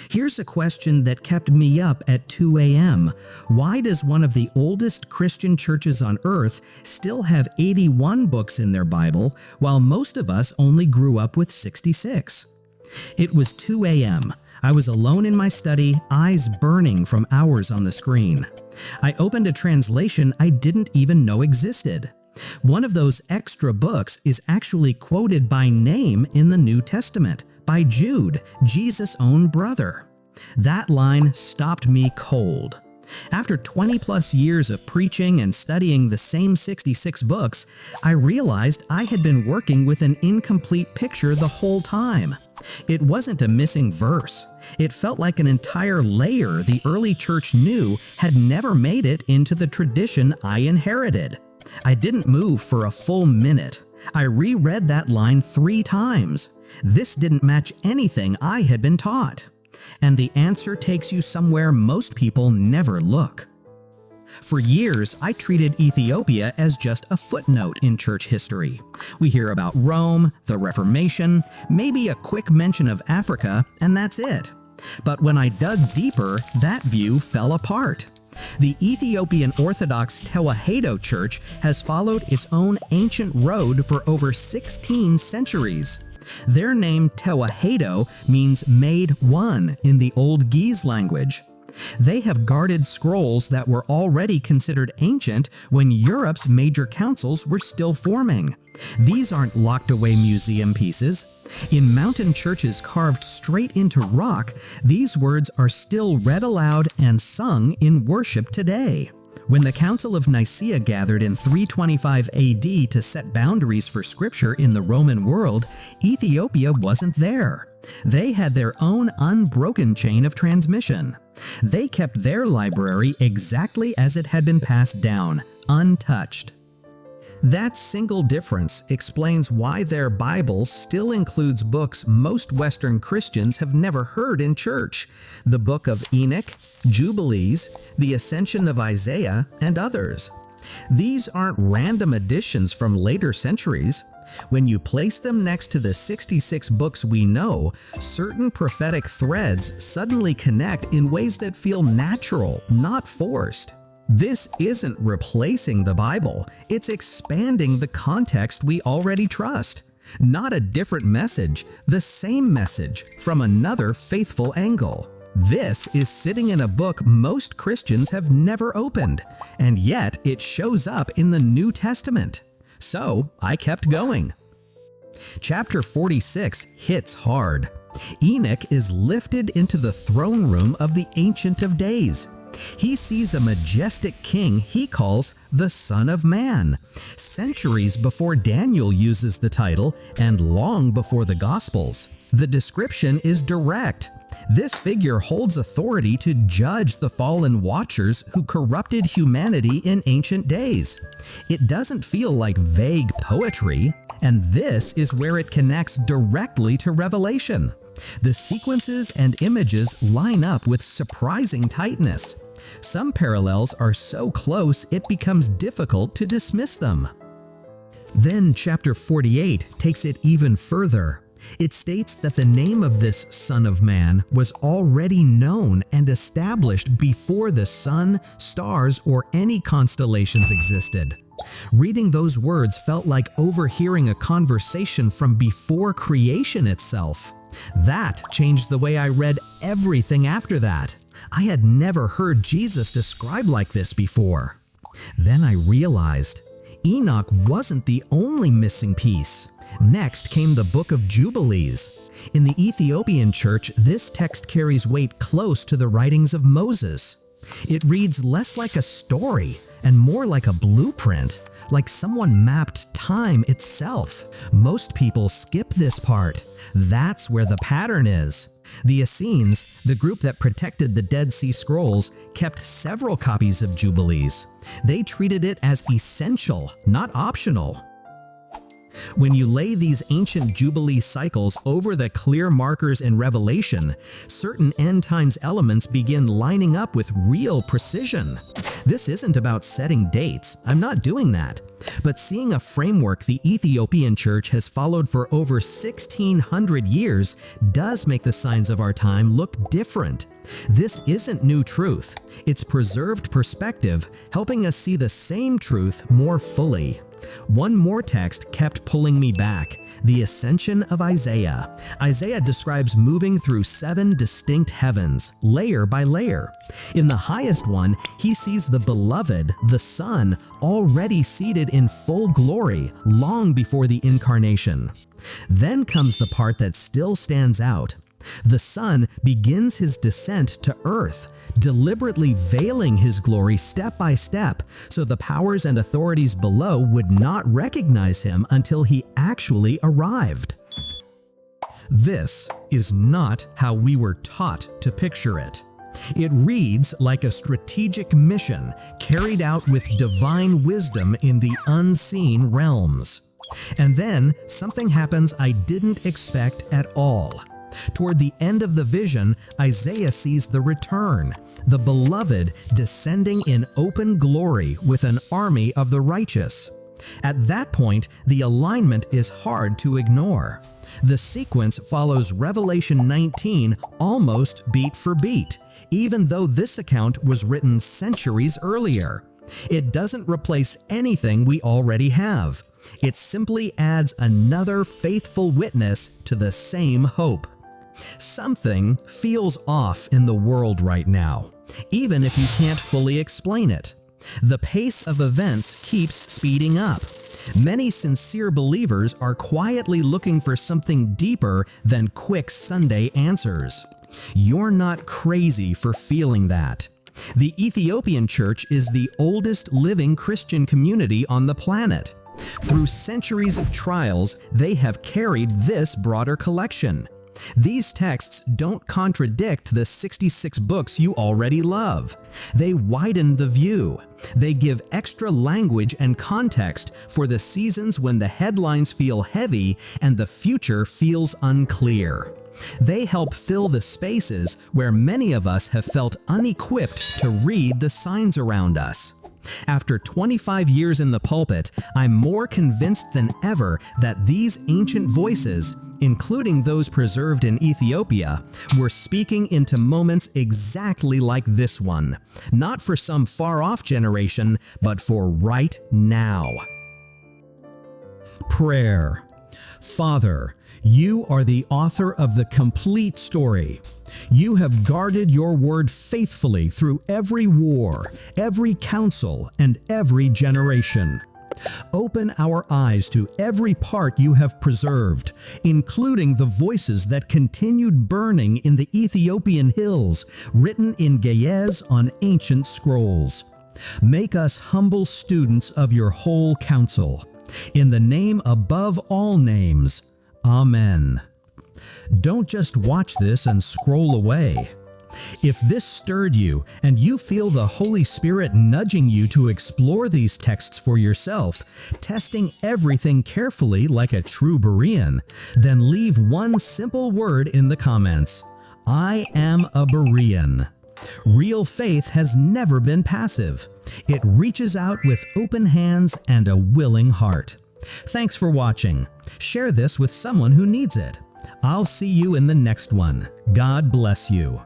Here's a question that kept me up at 2 a.m. Why does one of the oldest Christian churches on earth still have 81 books in their Bible, while most of us only grew up with 66? It was 2 a.m. I was alone in my study, eyes burning from hours on the screen. I opened a translation I didn't even know existed. One of those extra books is actually quoted by name in the New Testament, by Jude, Jesus' own brother. That line stopped me cold. After 20-plus years of preaching and studying the same 66 books, I realized I had been working with an incomplete picture the whole time. It wasn't a missing verse. It felt like an entire layer the early church knew had never made it into the tradition I inherited. I didn't move for a full minute. I reread that line 3 times. This didn't match anything I had been taught. And the answer takes you somewhere most people never look. For years, I treated Ethiopia as just a footnote in church history. We hear about Rome, the Reformation, maybe a quick mention of Africa, and that's it. But when I dug deeper, that view fell apart. The Ethiopian Orthodox Tewahedo Church has followed its own ancient road for over 16 centuries. Their name Tewahedo means made one in the Old Ge'ez language. They have guarded scrolls that were already considered ancient when Europe's major councils were still forming. These aren't locked away museum pieces. In mountain churches carved straight into rock, these words are still read aloud and sung in worship today. When the Council of Nicaea gathered in 325 AD to set boundaries for Scripture in the Roman world, Ethiopia wasn't there. They had their own unbroken chain of transmission. They kept their library exactly as it had been passed down, untouched. That single difference explains why their Bible still includes books most Western Christians have never heard in church: the Book of Enoch, Jubilees, the Ascension of Isaiah, and others. These aren't random additions from later centuries. When you place them next to the 66 books we know, certain prophetic threads suddenly connect in ways that feel natural, not forced. This isn't replacing the Bible, it's expanding the context we already trust. Not a different message, the same message from another faithful angle. This is sitting in a book most Christians have never opened, and yet it shows up in the New Testament. So I kept going. Chapter 46 hits hard. Enoch is lifted into the throne room of the Ancient of Days. He sees a majestic king he calls the Son of Man, centuries before Daniel uses the title and long before the Gospels. The description is direct. This figure holds authority to judge the fallen watchers who corrupted humanity in ancient days. It doesn't feel like vague poetry, and this is where it connects directly to Revelation. The sequences and images line up with surprising tightness. Some parallels are so close it becomes difficult to dismiss them. Then chapter 48 takes it even further. It states that the name of this Son of Man was already known and established before the sun, stars, or any constellations existed. Reading those words felt like overhearing a conversation from before creation itself. That changed the way I read everything after that. I had never heard Jesus described like this before. Then I realized Enoch wasn't the only missing piece. Next came the Book of Jubilees. In the Ethiopian church, this text carries weight close to the writings of Moses. It reads less like a story and more like a blueprint, like someone mapped time itself. Most people skip this part. That's where the pattern is. The Essenes, the group that protected the Dead Sea Scrolls, kept several copies of Jubilees. They treated it as essential, not optional. When you lay these ancient Jubilee cycles over the clear markers in Revelation, certain end times elements begin lining up with real precision. This isn't about setting dates. I'm not doing that. But seeing a framework the Ethiopian Church has followed for over 1,600 years does make the signs of our time look different. This isn't new truth. It's preserved perspective, helping us see the same truth more fully. One more text kept pulling me back, the ascension of Isaiah. Isaiah describes moving through 7 distinct heavens, layer by layer. In the highest one, he sees the beloved, the Son, already seated in full glory long before the incarnation. Then comes the part that still stands out. The Son begins his descent to earth, deliberately veiling his glory step by step, so the powers and authorities below would not recognize him until he actually arrived. This is not how we were taught to picture it. It reads like a strategic mission carried out with divine wisdom in the unseen realms. And then something happens I didn't expect at all. Toward the end of the vision, Isaiah sees the return, the beloved descending in open glory with an army of the righteous. At that point, the alignment is hard to ignore. The sequence follows Revelation 19 almost beat for beat, even though this account was written centuries earlier. It doesn't replace anything we already have. It simply adds another faithful witness to the same hope. Something feels off in the world right now, even if you can't fully explain it. The pace of events keeps speeding up. Many sincere believers are quietly looking for something deeper than quick Sunday answers. You're not crazy for feeling that. The Ethiopian Church is the oldest living Christian community on the planet. Through centuries of trials, they have carried this broader collection. These texts don't contradict the 66 books you already love. They widen the view. They give extra language and context for the seasons when the headlines feel heavy and the future feels unclear. They help fill the spaces where many of us have felt unequipped to read the signs around us. After 25 years in the pulpit, I'm more convinced than ever that these ancient voices, including those preserved in Ethiopia, were speaking into moments exactly like this one, not for some far-off generation, but for right now. Prayer. Father, you are the author of the complete story. You have guarded your word faithfully through every war, every council, and every generation. Open our eyes to every part you have preserved, including the voices that continued burning in the Ethiopian hills, written in Ge'ez on ancient scrolls. Make us humble students of your whole counsel. In the name above all names, Amen. Don't just watch this and scroll away. If this stirred you and you feel the Holy Spirit nudging you to explore these texts for yourself, testing everything carefully like a true Berean, then leave one simple word in the comments. I am a Berean. Real faith has never been passive. It reaches out with open hands and a willing heart. Thanks for watching. Share this with someone who needs it. I'll see you in the next one. God bless you.